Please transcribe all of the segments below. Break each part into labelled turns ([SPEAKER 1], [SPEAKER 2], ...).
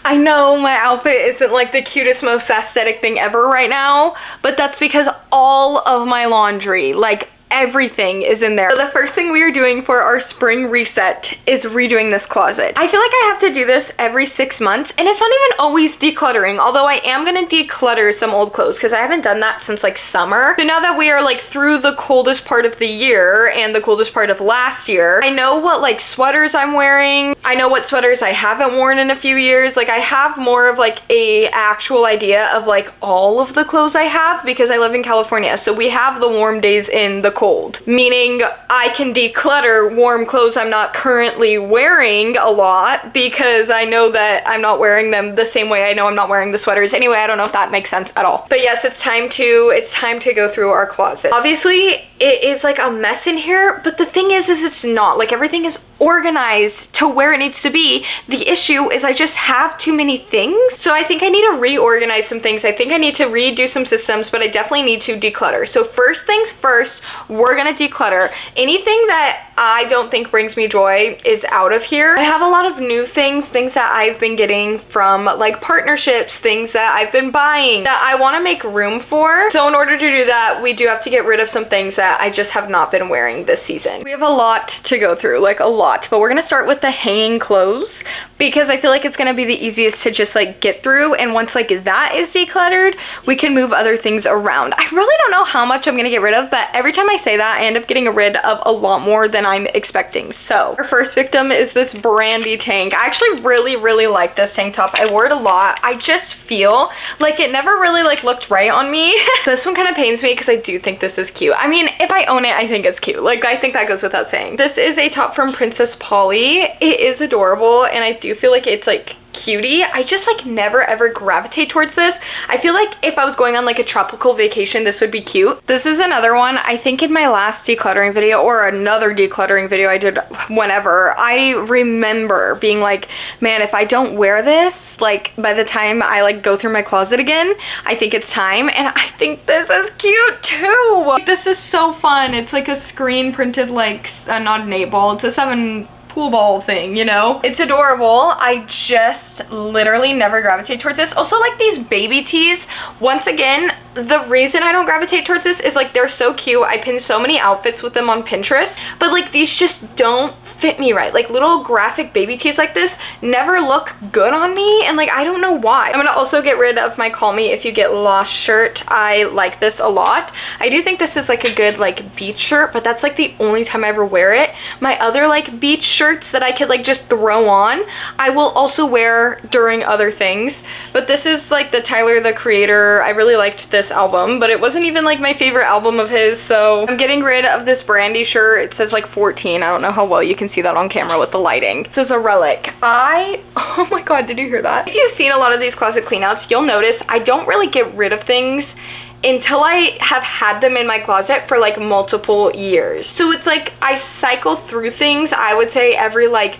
[SPEAKER 1] I know my outfit isn't like the cutest, most aesthetic thing ever right now, but that's because all of my laundry, like everything, is in there. So the first thing we are doing for our spring reset is redoing this closet. I feel like I have to do this every 6 months, and it's not even always decluttering, although I am gonna declutter some old clothes because I haven't done that since like summer. So now that we are like through the coldest part of the year and the coldest part of last year, I know what like sweaters I'm wearing. I know what sweaters I haven't worn in a few years. Like I have more of like a actual idea of like all of the clothes I have because I live in California. So we have the warm days in the cold, meaning I can declutter warm clothes I'm not currently wearing a lot because I know that I'm not wearing them the same way I know I'm not wearing the sweaters. Anyway, I don't know if that makes sense at all. But yes, it's time to go through our closet. Obviously, it is like a mess in here, but the thing is it's not. Like everything is organized to where it needs to be. The issue is I just have too many things. So I think I need to reorganize some things. I think I need to redo some systems, but I definitely need to declutter. So first things first, we're gonna declutter. Anything that I don't think brings me joy is out of here. I have a lot of new things that I've been getting from like partnerships, things that I've been buying that I want to make room for. So in order to do that, we do have to get rid of some things that I just have not been wearing this season. We have a lot to go through, like a lot, but we're gonna start with the hanging clothes because I feel like it's gonna be the easiest to just like get through, and once like that is decluttered, we can move other things around. I really don't know how much I'm gonna get rid of, but every time I say that, I end up getting rid of a lot more than I'm expecting. So our first victim is this brandy tank. I actually really like this tank top. I wore it a lot. I just feel like it never really like looked right on me. This one kind of pains me because I do think this is cute. I mean, if I own it, I think it's cute. Like I think that goes without saying. This is a top from Princess Polly. It is adorable, and I do feel like it's like cutie. I just like never ever gravitate towards this. I feel like if I was going on like a tropical vacation, this would be cute. This is another one. I think in my last decluttering video or another decluttering video I did whenever, I remember being like, man, if I don't wear this, like by the time I like go through my closet again, I think it's time. And I think this is cute too. This is so fun. It's like a screen printed like not an 8-ball, it's a 7 pool ball thing, you know? It's adorable. I just literally never gravitate towards this. Also, like these baby tees, once again, the reason I don't gravitate towards this is like they're so cute. I pin so many outfits with them on Pinterest, but like these just don't fit me right. Like little graphic baby tees like this never look good on me, and like I don't know why. I'm gonna also get rid of my Call Me If You Get Lost shirt. I like this a lot. I do think this is like a good like beach shirt, but that's like the only time I ever wear it. My other like beach shirts that I could like just throw on, I will also wear during other things. But this is like the Tyler the Creator. I really liked this album, but it wasn't even like my favorite album of his, so I'm getting rid of this brandy shirt. It says like 14. I don't know how well you can see that on camera with the lighting. It says a relic. Oh my god, did you hear that? If you've seen a lot of these closet cleanouts, you'll notice I don't really get rid of things until I have had them in my closet for like multiple years. So it's like I cycle through things, I would say every like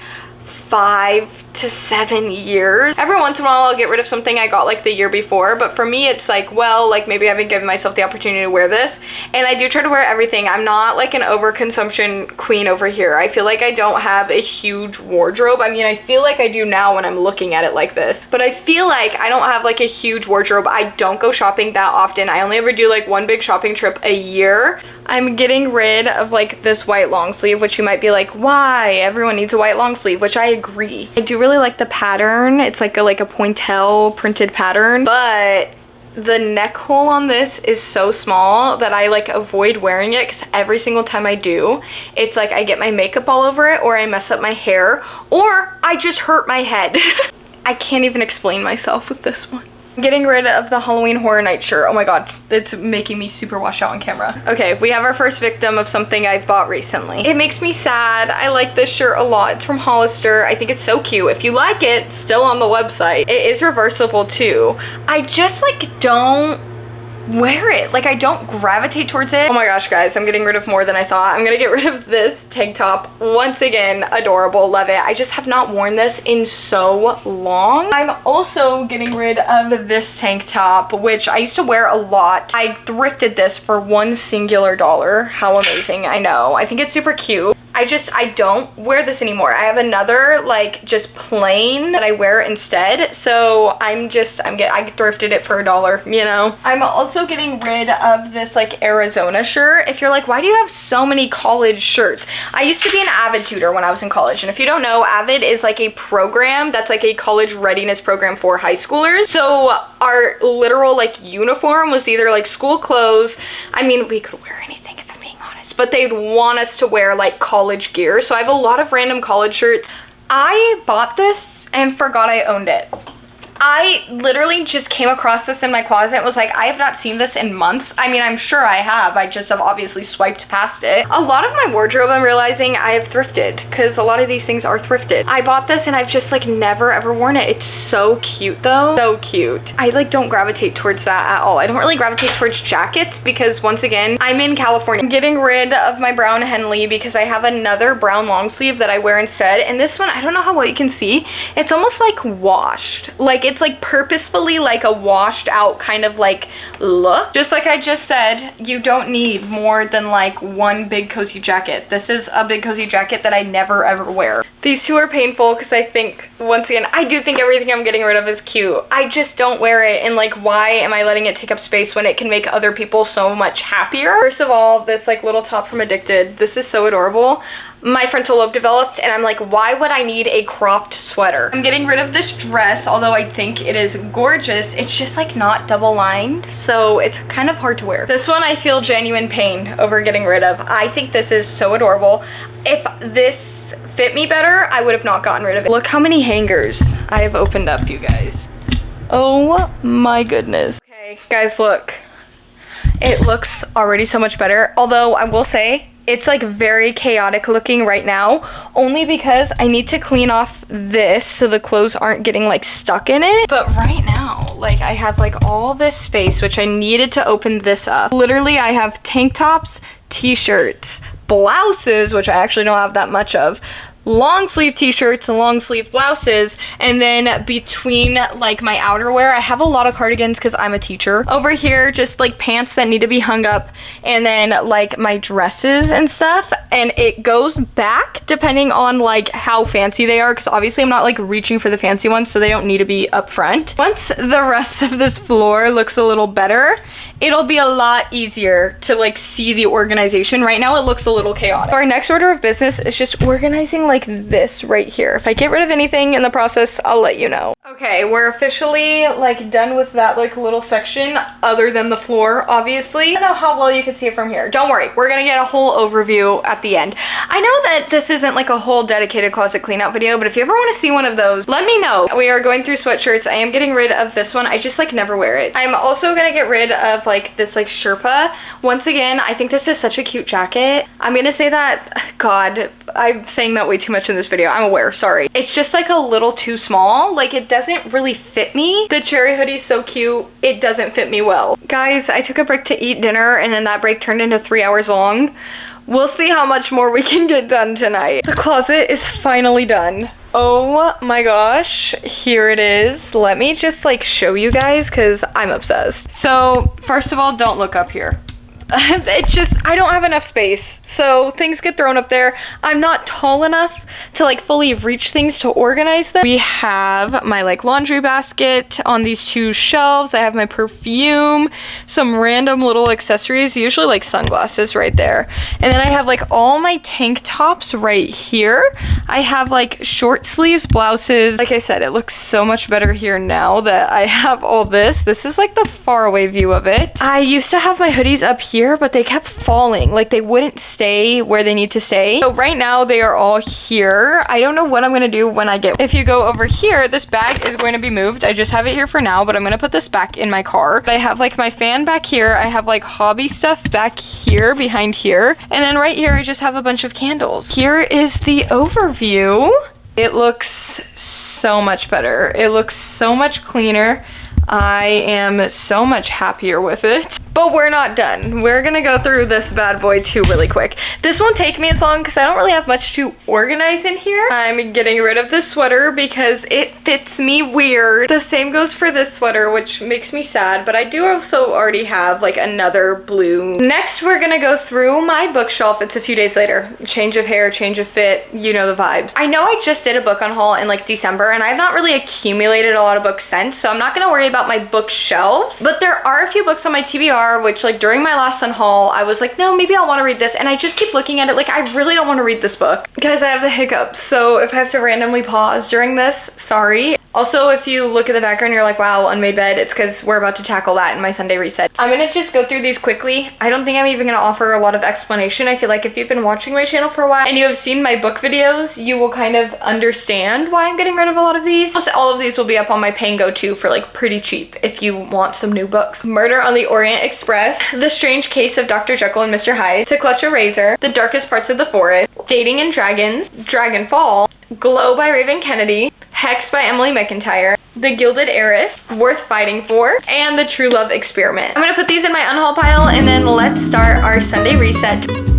[SPEAKER 1] 5 to 7 years. Every once in a while I'll get rid of something I got like the year before, but for me it's like, well, like maybe I haven't given myself the opportunity to wear this, and I do try to wear everything. I'm not like an overconsumption queen over here. I feel like I don't have a huge wardrobe. I mean, I feel like I do now when I'm looking at it like this, but I feel like I don't have like a huge wardrobe. I don't go shopping that often. I only ever do like one big shopping trip a year. I'm getting rid of like this white long sleeve, which you might be like, why? Everyone needs a white long sleeve, which I agree. I do really like the pattern. It's like a pointelle printed pattern, but the neck hole on this is so small that I like avoid wearing it because every single time I do, it's like I get my makeup all over it, or I mess up my hair, or I just hurt my head. I can't even explain myself with this one. I'm getting rid of the Halloween Horror Night shirt. Oh my god, it's making me super washed out on camera. Okay, we have our first victim of something I've bought recently. It makes me sad. I like this shirt a lot. It's from Hollister. I think it's so cute. If you like it, it's still on the website. It is reversible too. I just like don't wear it. Like I don't gravitate towards it. Oh my gosh, guys, I'm getting rid of more than I thought. I'm gonna get rid of this tank top. Once again, adorable, love it. I just have not worn this in so long. I'm also getting rid of this tank top, which I used to wear a lot. I thrifted this for $1 singular. How amazing. I know. I think it's super cute. I don't wear this anymore. I have another like just plain that I wear instead. So I thrifted it for $1, you know. I'm also getting rid of this like Arizona shirt. If you're like, why do you have so many college shirts? I used to be an Avid tutor when I was in college. And if you don't know, Avid is like a program that's like a college readiness program for high schoolers. So our literal like uniform was either like school clothes. I mean, we could wear anything if I'm being honest, but they'd want us to wear like college gear. So I have a lot of random college shirts. I bought this and forgot I owned it. I literally just came across this in my closet and was like, I have not seen this in months. I mean, I'm sure I have. I just have obviously swiped past it. A lot of my wardrobe, I'm realizing I have thrifted because a lot of these things are thrifted. I bought this and I've just like never ever worn it. It's so cute though. So cute. I like don't gravitate towards that at all. I don't really gravitate towards jackets because once again, I'm in California. I'm getting rid of my brown Henley because I have another brown long sleeve that I wear instead. And this one, I don't know how well you can see. It's almost like washed. Like it's like purposefully like a washed out kind of like look. Just like I just said, you don't need more than like one big cozy jacket. This is a big cozy jacket that I never ever wear. These two are painful because I think, once again, I do think everything I'm getting rid of is cute. I just don't wear it, and like why am I letting it take up space when it can make other people so much happier? First of all, this like little top from Addicted, this is so adorable. My frontal lobe developed and I'm like, why would I need a cropped sweater? I'm getting rid of this dress, although I think it is gorgeous. It's just like not double lined, so it's kind of hard to wear. This one I feel genuine pain over getting rid of. I think this is so adorable. If this fit me better, I would have not gotten rid of it. Look how many hangers I have opened up, you guys. Oh my goodness. Okay, guys, look. It looks already so much better, although I will say, it's like very chaotic looking right now, only because I need to clean off this so the clothes aren't getting like stuck in it. But right now, like I have like all this space, which I needed to open this up. Literally, I have tank tops, t-shirts, blouses, which I actually don't have that much of, long sleeve t-shirts and long sleeve blouses, and then between like my outerwear I have a lot of cardigans because I'm a teacher. Over here just like pants that need to be hung up, and then like my dresses and stuff, and it goes back depending on like how fancy they are, because obviously I'm not like reaching for the fancy ones, so they don't need to be up front. Once the rest of this floor looks a little better, it'll be a lot easier to like see the organization. Right now it looks a little chaotic. Our next order of business is just organizing like this right here. If I get rid of anything in the process, I'll let you know. Okay, we're officially like done with that like little section other than the floor, obviously. I don't know how well you can see it from here. Don't worry, we're gonna get a whole overview at the end. I know that this isn't like a whole dedicated closet clean out video, but if you ever want to see one of those, let me know. We are going through sweatshirts. I am getting rid of this one. I just like never wear it. I'm also gonna get rid of like this like Sherpa. Once again, I think this is such a cute jacket. I'm gonna say that, God, I'm saying that way too much in this video. I'm aware, sorry. It's just like a little too small. Like it doesn't really fit me. The cherry hoodie is so cute. It doesn't fit me well. Guys, I took a break to eat dinner and then that break turned into 3 hours long. We'll see how much more we can get done tonight. The closet is finally done. Oh my gosh, here it is. Let me just like show you guys because I'm obsessed. So first of all, don't look up here. It's just, I don't have enough space, so things get thrown up there. I'm not tall enough to like fully reach things to organize them. We have my like laundry basket on these two shelves. I have my perfume, some random little accessories, usually like sunglasses right there. And then I have like all my tank tops right here. I have like short sleeves blouses. Like I said, it looks so much better here now that I have all this. This is like the far away view of it. I used to have my hoodies up here, but they kept falling. Like they wouldn't stay where they need to stay. So right now they are all here. I don't know what I'm gonna do when I get. If you go over here, this bag is going to be moved. I just have it here for now, but I'm gonna put this back in my car. I have like my fan back here. I have like hobby stuff back here behind here. And then right here, I just have a bunch of candles. Here is the overview. It looks so much better. It looks so much cleaner. I am so much happier with it. But we're not done. We're gonna go through this bad boy too really quick. This won't take me as long because I don't really have much to organize in here. I'm getting rid of this sweater because it fits me weird. The same goes for this sweater, which makes me sad, but I do also already have like another blue. Next, we're gonna go through my bookshelf. It's a few days later. Change of hair, change of fit, you know the vibes. I know I just did a book on haul in like December and I've not really accumulated a lot of books since, so I'm not gonna worry about my bookshelves, but there are a few books on my TBR which like during my last unhaul I was like, no, maybe I'll want to read this, and I just keep looking at it like I really don't want to read this book because I have the hiccups, so if I have to randomly pause during this, sorry. Also, if you look at the background, you're like, wow, unmade bed, it's because we're about to tackle that in my Sunday reset. I'm gonna just go through these quickly. I don't think I'm even gonna offer a lot of explanation. I feel like if you've been watching my channel for a while and you have seen my book videos, you will kind of understand why I'm getting rid of a lot of these. Plus, all of these will be up on my Pango too for like pretty cheap if you want some new books. Murder on the Orient Express, The Strange Case of Dr. Jekyll and Mr. Hyde, To Clutch a Razor, The Darkest Parts of the Forest, Dating and Dragons, Dragonfall, Glow by Raven Kennedy, Hex by Emily McIntyre, The Gilded Heiress, Worth Fighting For, and The True Love Experiment. I'm gonna put these in my unhaul pile and then let's start our Sunday reset.